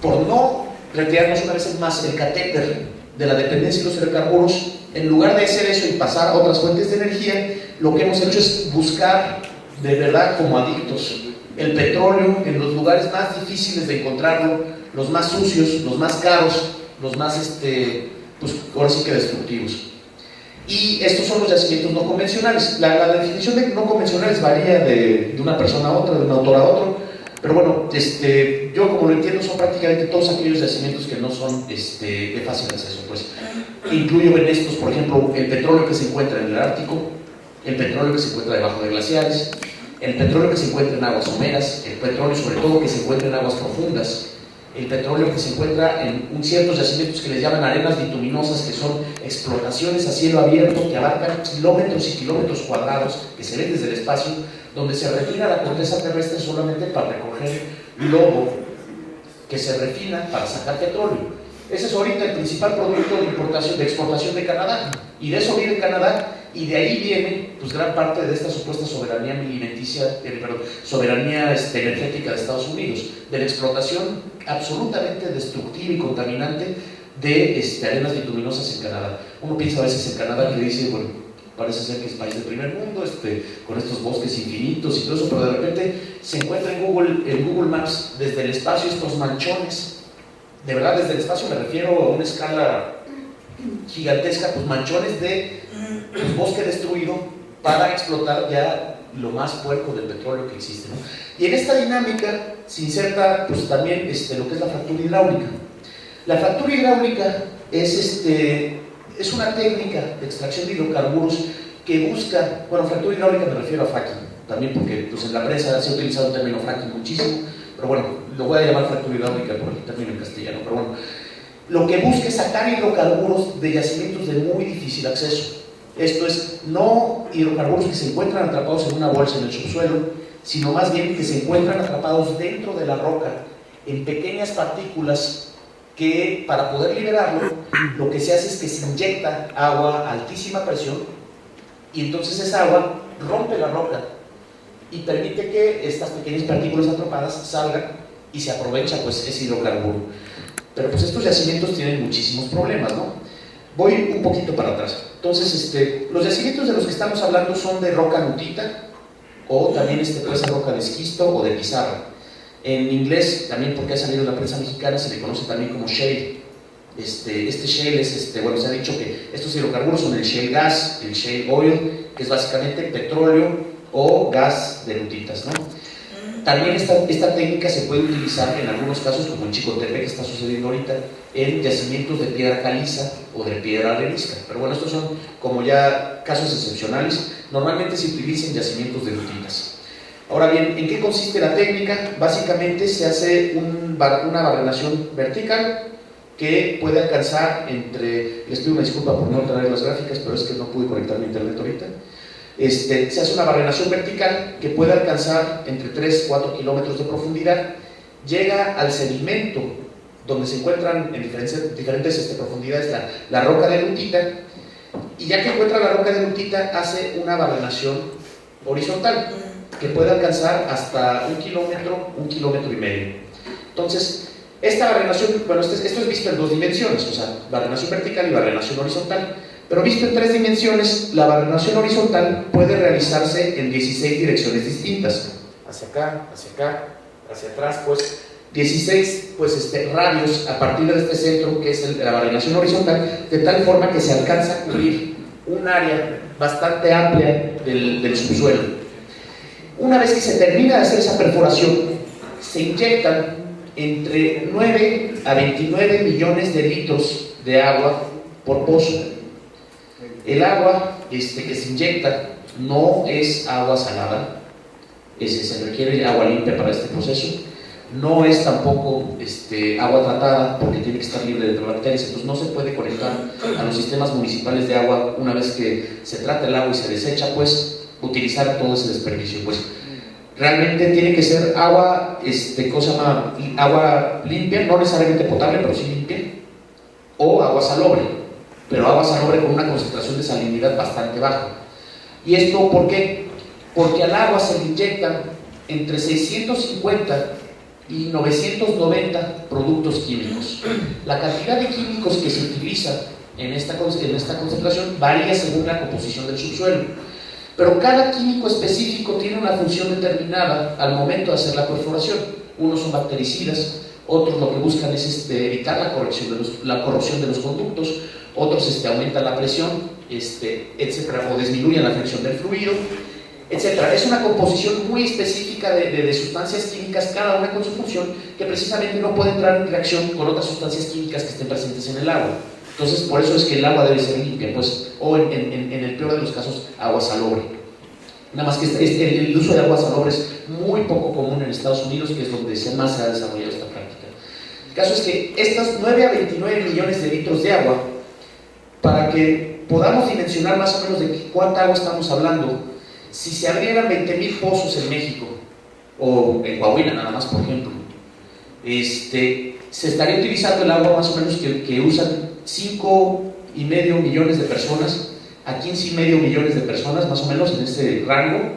por no retirarnos una vez más el catéter de la dependencia de los hidrocarburos, en lugar de hacer eso y pasar a otras fuentes de energía, lo que hemos hecho es buscar de verdad como adictos el petróleo en los lugares más difíciles de encontrarlo, los más sucios, los más caros, los más, pues ahora sí que destructivos. Y estos son los yacimientos no convencionales. La definición de no convencionales varía de una persona a otra, de un autor a otro, pero bueno, yo como lo entiendo son prácticamente todos aquellos yacimientos que no son de fácil acceso, pues. Incluyo en estos, por ejemplo, el petróleo que se encuentra en el Ártico, el petróleo que se encuentra debajo de glaciares, el petróleo que se encuentra en aguas someras, el petróleo sobre todo que se encuentra en aguas profundas, el petróleo que se encuentra en ciertos yacimientos que les llaman arenas bituminosas, que son explotaciones a cielo abierto que abarcan kilómetros y kilómetros cuadrados que se ven desde el espacio, donde se refina la corteza terrestre solamente para recoger lodo que se refina para sacar petróleo. Ese es ahorita el principal producto de exportación de Canadá, y de eso viene Canadá, y de ahí viene pues gran parte de esta supuesta soberanía alimenticia, soberanía energética de Estados Unidos, de la explotación absolutamente destructiva y contaminante de arenas bituminosas en Canadá. Uno piensa a veces en Canadá que dice, bueno, parece ser que es país del primer mundo, con estos bosques infinitos y todo eso, pero de repente se encuentra en Google Maps desde el espacio estos manchones. De verdad, desde el espacio me refiero a una escala gigantesca, pues manchones de bosque destruido para explotar ya lo más puerco del petróleo que existe, ¿no? Y en esta dinámica se inserta pues también lo que es la fractura hidráulica. La fractura hidráulica es una técnica de extracción de hidrocarburos que busca, bueno, fractura hidráulica me refiero a fracking, también porque pues en la prensa se ha utilizado el término fracking muchísimo, pero bueno, lo voy a llamar fractura hidráulica por el término en castellano, pero bueno, lo que busca es sacar hidrocarburos de yacimientos de muy difícil acceso. Esto es, no hidrocarburos que se encuentran atrapados en una bolsa en el subsuelo, sino más bien que se encuentran atrapados dentro de la roca, en pequeñas partículas que para poder liberarlo, lo que se hace es que se inyecta agua a altísima presión, y entonces esa agua rompe la roca y permite que estas pequeñas partículas atrapadas salgan y se aprovecha pues ese hidrocarburo. Pero pues estos yacimientos tienen muchísimos problemas, ¿no? Voy un poquito para atrás. Entonces, los yacimientos de los que estamos hablando son de roca nutita, o también puede ser roca de esquisto o de pizarra. En inglés, también porque ha salido en la prensa mexicana, se le conoce también como shale. Este shale es, bueno, se ha dicho que estos hidrocarburos son el shale gas, el shale oil, que es básicamente petróleo o gas de lutitas, ¿no? También esta técnica se puede utilizar en algunos casos, como en Chicotepec, que está sucediendo ahorita, en yacimientos de piedra caliza o de piedra arenisca. Pero bueno, estos son como ya casos excepcionales. Normalmente se utilizan yacimientos de lutitas. Ahora bien, ¿en qué consiste la técnica? Básicamente se hace una barrenación vertical que puede alcanzar entre, les pido una disculpa por no traer las gráficas, pero es que no pude conectarme a internet ahorita. Se hace una barrenación vertical que puede alcanzar entre 3 y 4 kilómetros de profundidad, llega al sedimento donde se encuentran en diferentes profundidades la roca de lutita, y ya que encuentra la roca de lutita hace una barrenación horizontal que puede alcanzar hasta 1 kilómetro, 1,5 kilómetros. Entonces, esta barrenación, bueno, esto es visto en 2 dimensiones, o sea, barrenación vertical y barrenación horizontal. Pero visto en 3 dimensiones, la barrenación horizontal puede realizarse en 16 direcciones distintas. Hacia acá, hacia atrás, pues 16 radios a partir de este centro, que es la barrenación horizontal, de tal forma que se alcanza a cubrir un área bastante amplia del subsuelo. Una vez que se termina de hacer esa perforación, se inyectan entre 9 a 29 millones de litros de agua por pozo. El agua que se inyecta no es agua salada, se requiere agua limpia para este proceso, no es tampoco agua tratada porque tiene que estar libre de bacterias, entonces no se puede conectar a los sistemas municipales de agua. Una vez que se trata el agua y se desecha, pues utilizar todo ese desperdicio. Pues realmente tiene que ser agua, agua limpia, no necesariamente potable, pero sí limpia, o agua salobre, pero agua salobre con una concentración de salinidad bastante baja. ¿Y esto por qué? Porque al agua se le inyectan entre 650 y 990 productos químicos. La cantidad de químicos que se utiliza en esta concentración varía según la composición del subsuelo, pero cada químico específico tiene una función determinada al momento de hacer la perforación. Unos son bactericidas, otros lo que buscan es evitar la corrosión de los conductos, otros aumentan la presión, etcétera, o disminuyen la fricción del fluido, etcétera. Es una composición muy específica de sustancias químicas, cada una con su función, que precisamente no puede entrar en reacción con otras sustancias químicas que estén presentes en el agua. Entonces, por eso es que el agua debe ser limpia, pues, o en el peor de los casos, agua salobre. Nada más que el uso de agua salobre es muy poco común en Estados Unidos, que es donde más se ha desarrollado esta práctica. El caso es que estas 9 a 29 millones de litros de agua, para que podamos dimensionar más o menos de cuánta agua estamos hablando, si se abrieran 20,000 pozos en México, o en Coahuila nada más, por ejemplo, se estaría utilizando el agua más o menos que usan 5,5 millones de personas a 15,5 millones de personas, más o menos en este rango,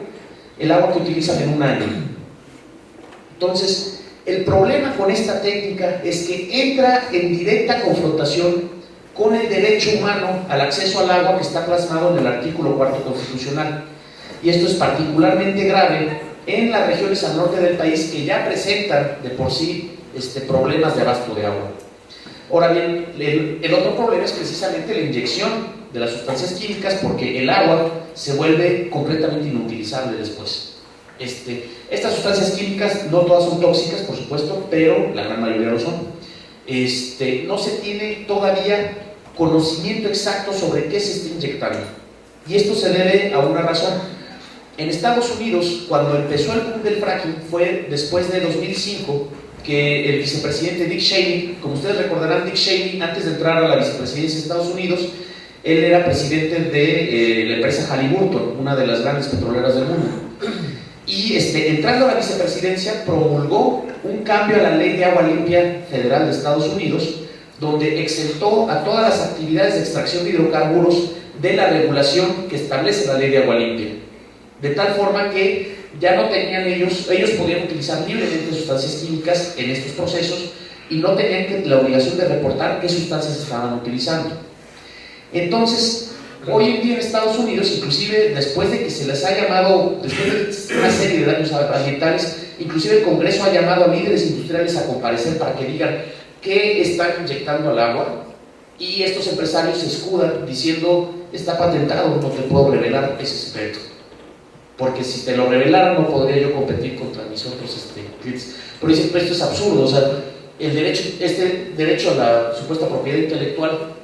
el agua que utilizan en un año. Entonces, el problema con esta técnica es que entra en directa confrontación con el derecho humano al acceso al agua que está plasmado en el artículo 4 constitucional. Y esto es particularmente grave en las regiones al norte del país que ya presentan de por sí problemas de abasto de agua. Ahora bien, el otro problema es precisamente la inyección de las sustancias químicas, porque el agua se vuelve completamente inutilizable después. Estas sustancias químicas no todas son tóxicas, por supuesto, pero la gran mayoría lo son. No se tiene todavía conocimiento exacto sobre qué se está inyectando, y esto se debe a una razón. En Estados Unidos, cuando empezó el boom del fracking, fue después de 2005 que el vicepresidente Dick Cheney, como ustedes recordarán, Dick Cheney, antes de entrar a la vicepresidencia de Estados Unidos, él era presidente de la empresa Halliburton, una de las grandes petroleras del mundo. Y entrando a la vicepresidencia, promulgó un cambio a la Ley de Agua Limpia Federal de Estados Unidos, donde exentó a todas las actividades de extracción de hidrocarburos de la regulación que establece la Ley de Agua Limpia. De tal forma que ya no tenían ellos podían utilizar libremente sustancias químicas en estos procesos y no tenían la obligación de reportar qué sustancias estaban utilizando. Entonces, hoy en día en Estados Unidos, inclusive después de que se les ha llamado, después de una serie de daños ambientales, inclusive el Congreso ha llamado a líderes industriales a comparecer para que digan qué están inyectando al agua. y estos empresarios se escudan diciendo, está patentado, no te puedo revelar ese secreto, porque si te lo revelaran no podría yo competir contra mis otros clientes. Pero dicen, pues esto es absurdo, o sea, este derecho a la supuesta propiedad intelectual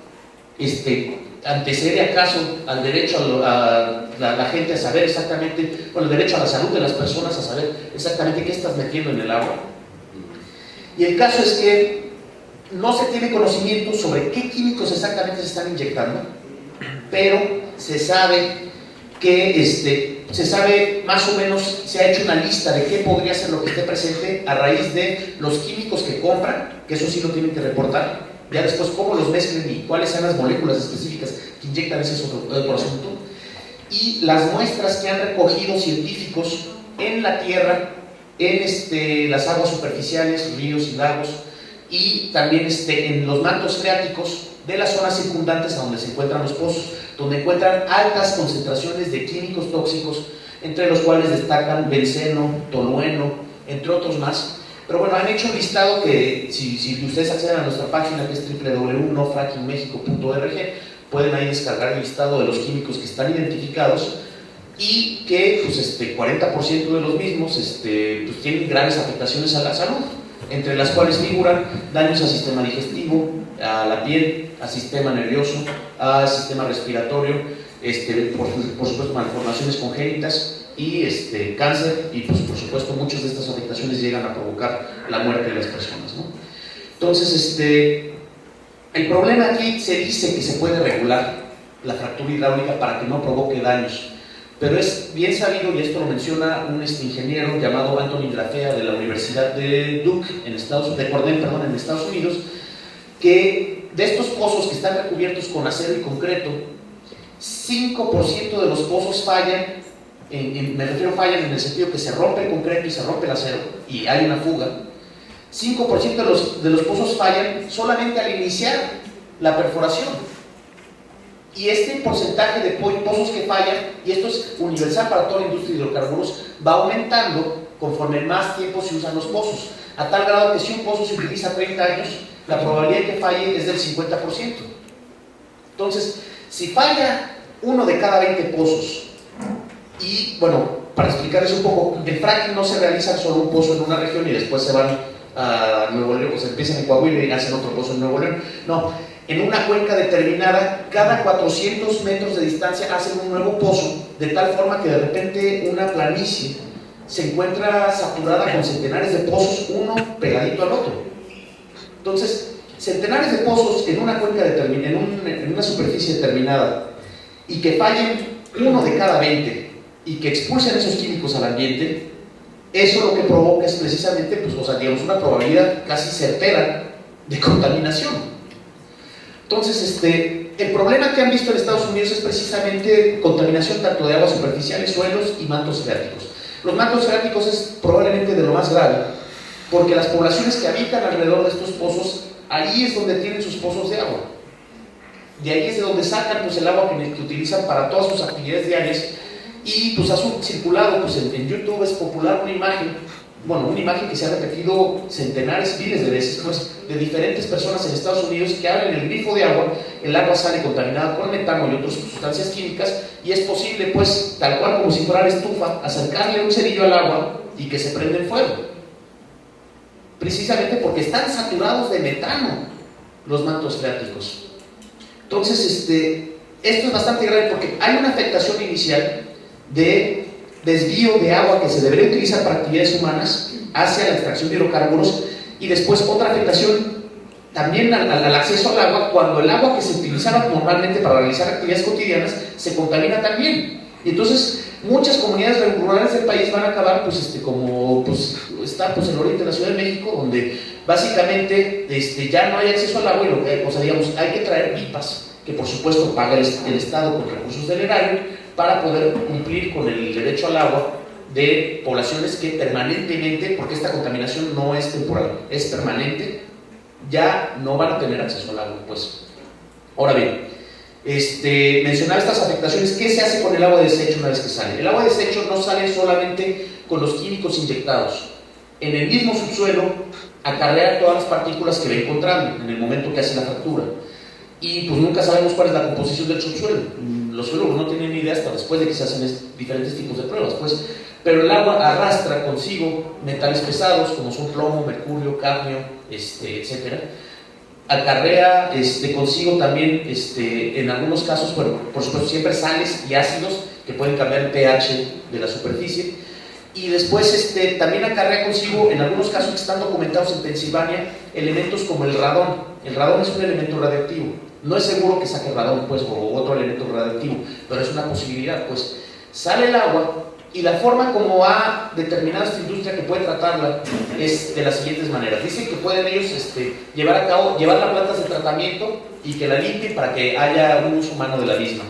antecede acaso al derecho a la gente a saber exactamente, bueno, el derecho a la salud de las personas a saber exactamente qué estás metiendo en el agua. Y el caso es que no se tiene conocimiento sobre qué químicos exactamente se están inyectando, pero se sabe que se sabe más o menos, se ha hecho una lista de qué podría ser lo que esté presente a raíz de los químicos que compran, que eso sí lo tienen que reportar, ya después cómo los mezclen y cuáles sean las moléculas específicas que inyectan, ese es otro asunto, y las muestras que han recogido científicos en la tierra, en las aguas superficiales, ríos y lagos, y también en los mantos freáticos de las zonas circundantes a donde se encuentran los pozos, donde encuentran altas concentraciones de químicos tóxicos, entre los cuales destacan benceno, tolueno, entre otros más. Pero bueno, han hecho un listado que si ustedes acceden a nuestra página, que es www.nofrackingmexico.org, pueden ahí descargar el listado de los químicos que están identificados y que pues, 40% de los mismos pues, tienen graves afectaciones a la salud, entre las cuales figuran daños al sistema digestivo, a la piel, al sistema nervioso, al sistema respiratorio, por supuesto malformaciones congénitas y cáncer, y pues por supuesto muchas de estas afectaciones llegan a provocar la muerte de las personas, ¿no? Entonces, el problema aquí se dice que se puede regular la fractura hidráulica para que no provoque daños, pero es bien sabido, y esto lo menciona un ingeniero llamado Anthony Grafea de la Universidad de Duke, de Cornell, en Estados Unidos, que de estos pozos que están recubiertos con acero y concreto, 5% de los pozos fallan, me refiero fallan en el sentido que se rompe el concreto y se rompe el acero y hay una fuga. 5% de los pozos fallan solamente al iniciar la perforación. Y este porcentaje de pozos que fallan, y esto es universal para toda la industria de hidrocarburos, va aumentando conforme más tiempo se usan los pozos, a tal grado que si un pozo se utiliza 30 años, la probabilidad de que falle es del 50%. Entonces, si falla uno de cada 20 pozos, y bueno, para explicarles un poco, el fracking no se realiza solo un pozo en una región y después se van a Nuevo León, o se empiezan en Coahuila y hacen otro pozo en Nuevo León. No, en una cuenca determinada, cada 400 metros de distancia hacen un nuevo pozo, de tal forma que de repente una planicie se encuentra saturada con centenares de pozos, uno pegadito al otro. Entonces, centenares de pozos en una cuenca determinada, en una superficie determinada, y que fallen uno de cada 20 y que expulsen esos químicos al ambiente, eso lo que provoca es precisamente, pues, una probabilidad casi certera de contaminación. Entonces, el problema que han visto en Estados Unidos es precisamente contaminación tanto de aguas superficiales, suelos y mantos freáticos. Los mantos freáticos es probablemente de lo más grave, porque las poblaciones que habitan alrededor de estos pozos, ahí es donde tienen sus pozos de agua. De ahí es de donde sacan pues, el agua que utilizan para todas sus actividades diarias. Y pues ha circulado pues, en YouTube, es popular una imagen que se ha repetido centenares, miles de veces, pues, de diferentes personas en Estados Unidos que abren el grifo de agua, el agua sale contaminada con metano y otras sustancias químicas, y es posible, pues, tal cual como si fuera la estufa, acercarle un cerillo al agua y que se prenda en fuego. Precisamente porque están saturados de metano los mantos freáticos. Entonces, esto es bastante grave porque hay una afectación inicial de desvío de agua que se debería utilizar para actividades humanas hacia la extracción de hidrocarburos, y después otra afectación también al acceso al agua, cuando el agua que se utilizaba normalmente para realizar actividades cotidianas se contamina también. Y entonces muchas comunidades rurales del país van a acabar como está pues, en el oriente de la Ciudad de México, donde básicamente ya no hay acceso al agua y hay que traer pipas, que por supuesto paga el Estado con recursos del erario, para poder cumplir con el derecho al agua de poblaciones que permanentemente, porque esta contaminación no es temporal, es permanente, ya no van a tener acceso al agua, pues. Ahora bien, mencionaba estas afectaciones. ¿Qué se hace con el agua de desecho una vez que sale? El agua de desecho no sale solamente con los químicos inyectados. En el mismo subsuelo acarrea todas las partículas que va encontrando en el momento que hace la fractura. y pues nunca sabemos cuál es la composición del subsuelo. Los geólogos no tienen ni idea hasta después de que se hacen diferentes tipos de pruebas, pues. Pero el agua arrastra consigo metales pesados como son plomo, mercurio, cadmio, etcétera. Acarrea consigo también, en algunos casos, bueno, por supuesto siempre sales y ácidos que pueden cambiar el pH de la superficie. Y después también acarrea consigo, en algunos casos que están documentados en Pensilvania, elementos como el radón. El radón es un elemento radioactivo. No es seguro que saque radón, pues, o otro elemento radioactivo, pero es una posibilidad, pues. Sale el agua y la forma como ha determinado esta industria que puede tratarla es de las siguientes maneras. Dicen que pueden ellos llevar las plantas de tratamiento y que la limpien para que haya un uso humano de la misma.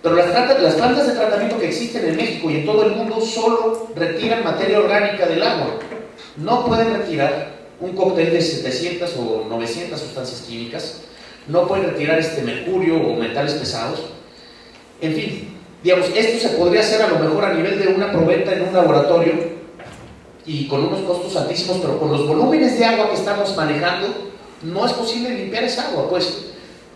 Pero las plantas de tratamiento que existen en México y en todo el mundo solo retiran materia orgánica del agua. No pueden retirar un cóctel de 700 o 900 sustancias químicas, no pueden retirar mercurio o metales pesados. En fin, digamos, esto se podría hacer a lo mejor a nivel de una probeta en un laboratorio y con unos costos altísimos, pero con los volúmenes de agua que estamos manejando no es posible limpiar esa agua, pues.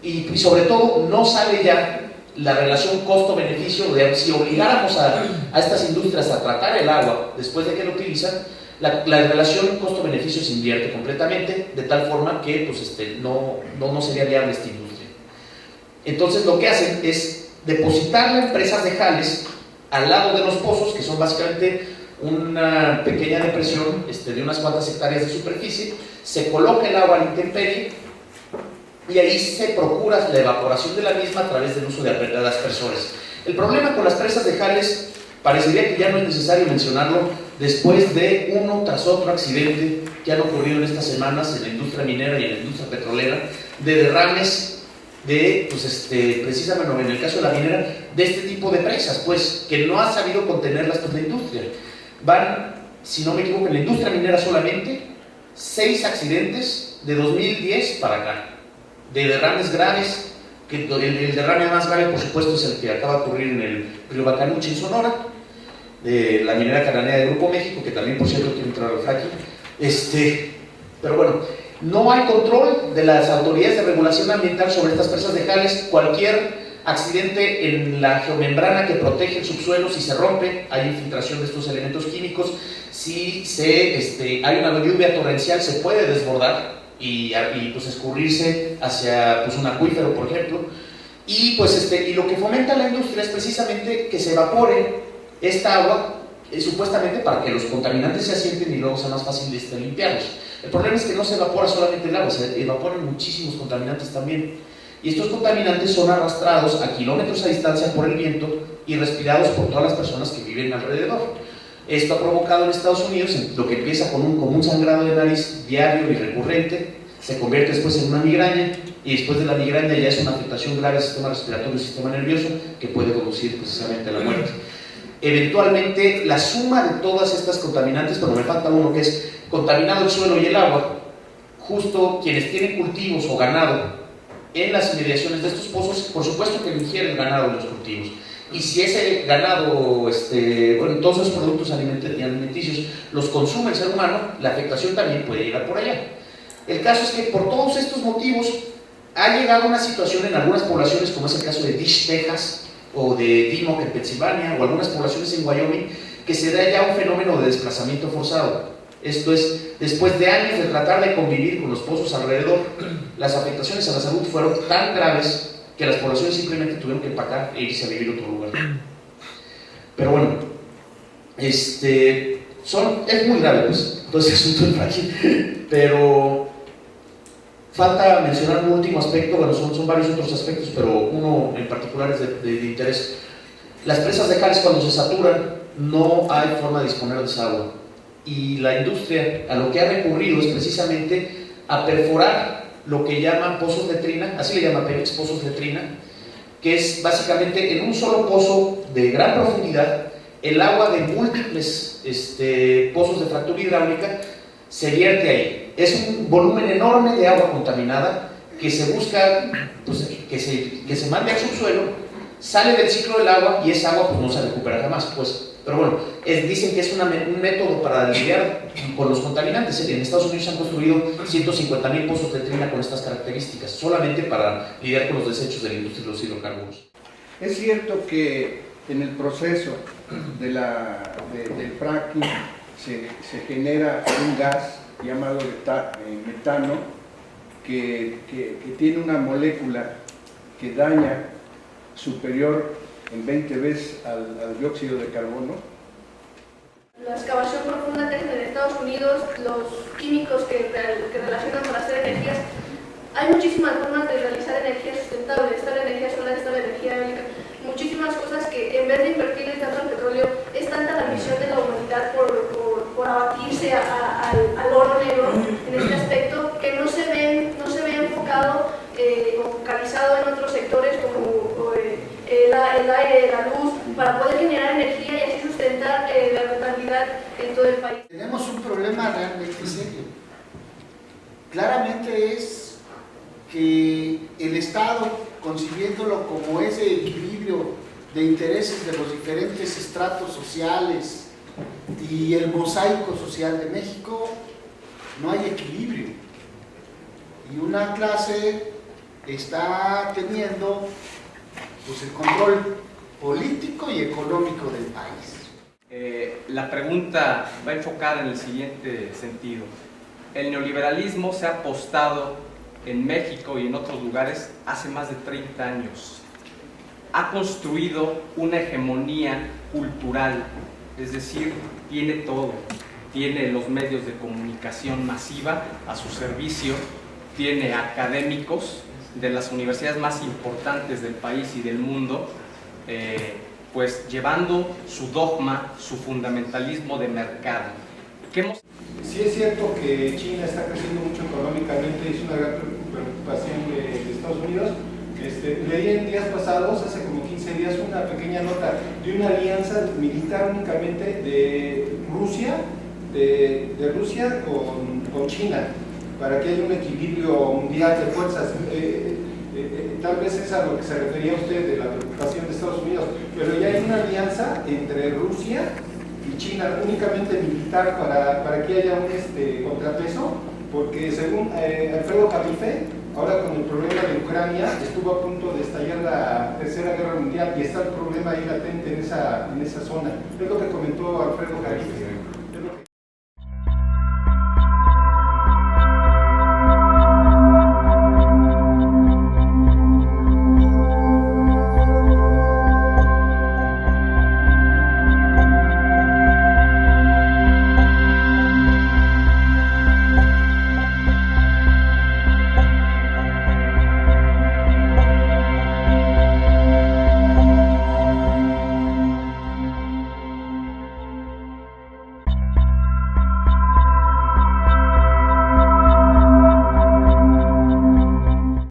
Y sobre todo no sale ya la relación costo-beneficio de si obligáramos a estas industrias a tratar el agua después de que lo utilizan, la relación costo-beneficio se invierte completamente, de tal forma que pues, no sería viable esta industria. Entonces lo que hacen es depositarle empresas de jales al lado de los pozos, que son básicamente una pequeña depresión de unas cuantas hectáreas de superficie, se coloca el agua a la intemperie y ahí se procura la evaporación de la misma a través del uso de aspersores. El problema con las presas de jales parecería que ya no es necesario mencionarlo después de uno tras otro accidente que han ocurrido en estas semanas en la industria minera y en la industria petrolera, de derrames de, precisamente en el caso de la minera, de este tipo de presas, pues, que no ha sabido contenerlas pues, la industria. Van, si no me equivoco, en la industria minera solamente 6 accidentes de 2010 para acá, de derrames graves, que el derrame más grave, por supuesto, es el que acaba de ocurrir en el río Bacanuchi, en Sonora, de la minera cananea de Grupo México, que también, por cierto, quiere entrar al fracking. Pero bueno, no hay control de las autoridades de regulación ambiental sobre estas presas de jales. Cualquier accidente en la geomembrana que protege el subsuelo, si se rompe, hay infiltración de estos elementos químicos. Si hay una lluvia torrencial, se puede desbordar y pues escurrirse hacia pues, un acuífero, por ejemplo. Y, pues, y lo que fomenta la industria es precisamente que se evapore esta agua, supuestamente para que los contaminantes se asienten y luego sea más fácil limpiarlos. El problema es que no se evapora solamente el agua, se evaporan muchísimos contaminantes también. Y estos contaminantes son arrastrados a kilómetros a distancia por el viento y respirados por todas las personas que viven alrededor. Esto ha provocado en Estados Unidos lo que empieza con un común sangrado de nariz diario y recurrente, se convierte después en una migraña, y después de la migraña ya es una afectación grave al sistema respiratorio y al sistema nervioso que puede conducir precisamente a la muerte. Eventualmente, la suma de todas estas contaminantes, bueno, me falta uno que es contaminado el suelo y el agua, justo quienes tienen cultivos o ganado en las inmediaciones de estos pozos, por supuesto que lo ingiere el ganado en los cultivos. Y si ese ganado, todos esos productos alimenticios los consume el ser humano, la afectación también puede llegar por allá. El caso es que por todos estos motivos ha llegado una situación en algunas poblaciones, como es el caso de Dish, Texas, o de Dimock en Pensilvania, o algunas poblaciones en Wyoming, que se da ya un fenómeno de desplazamiento forzado. Esto es, después de años de tratar de convivir con los pozos alrededor, las afectaciones a la salud fueron tan graves que las poblaciones simplemente tuvieron que empacar e irse a vivir a otro lugar. Pero bueno, es muy grave, pues, todo ese asunto del fracking. Pero falta mencionar un último aspecto, bueno, son varios otros aspectos, pero uno en particular es de interés. Las presas de jales, cuando se saturan, no hay forma de disponer de esa agua. Y la industria a lo que ha recurrido es precisamente a perforar lo que llaman pozos letrina, así le llama Pemex, pozos letrina, que es básicamente en un solo pozo de gran profundidad, el agua de múltiples pozos de fractura hidráulica se vierte ahí. Es un volumen enorme de agua contaminada que se busca pues, que se mande al subsuelo, sale del ciclo del agua y esa agua pues no se recupera jamás, pues. Pero bueno, dicen que es un método para lidiar con los contaminantes. En Estados Unidos se han construido 150,000 pozos de trina con estas características, solamente para lidiar con los desechos de la industria de los hidrocarburos. Es cierto que en el proceso del fracking se genera un gas llamado metano que tiene una molécula que daña superior en 20 veces al dióxido de carbono. La excavación profunda que hacen en Estados Unidos, los químicos que relacionan para hacer energías, hay muchísimas formas de realizar energía sustentable, está la energía solar, está la energía eólica, muchísimas cosas que en vez de invertirle tanto al petróleo, es tanta la misión de la humanidad por abatirse al oro negro en este aspecto que no se ve enfocado o focalizado en otros sectores como el aire, la luz, para poder generar energía y así sustentar la rentabilidad en todo el país. Tenemos un problema realmente serio. Claramente es que el Estado, concibiéndolo como ese equilibrio de intereses de los diferentes estratos sociales y el mosaico social de México, no hay equilibrio. Y una clase está teniendo pues el control político y económico del país. La pregunta va enfocada en el siguiente sentido. El neoliberalismo se ha apostado en México y en otros lugares hace más de 30 años. Ha construido una hegemonía cultural, es decir, tiene todo. Tiene los medios de comunicación masiva a su servicio, tiene académicos de las universidades más importantes del país y del mundo, pues llevando su dogma, su fundamentalismo de mercado. Sí es cierto que China está creciendo mucho económicamente y es una gran preocupación de Estados Unidos. Leí en días pasados, hace como 15 días, una pequeña nota de una alianza militar únicamente de Rusia, con China, para que haya un equilibrio mundial de fuerzas. Tal vez es a lo que se refería usted de la preocupación de Estados Unidos, pero ya hay una alianza entre Rusia y China únicamente militar para que haya un contrapeso, porque según Alfredo Khalife, ahora con el problema de Ucrania, estuvo a punto de estallar la Tercera Guerra Mundial y está el problema ahí latente en esa zona. Es lo que comentó Alfredo Khalife.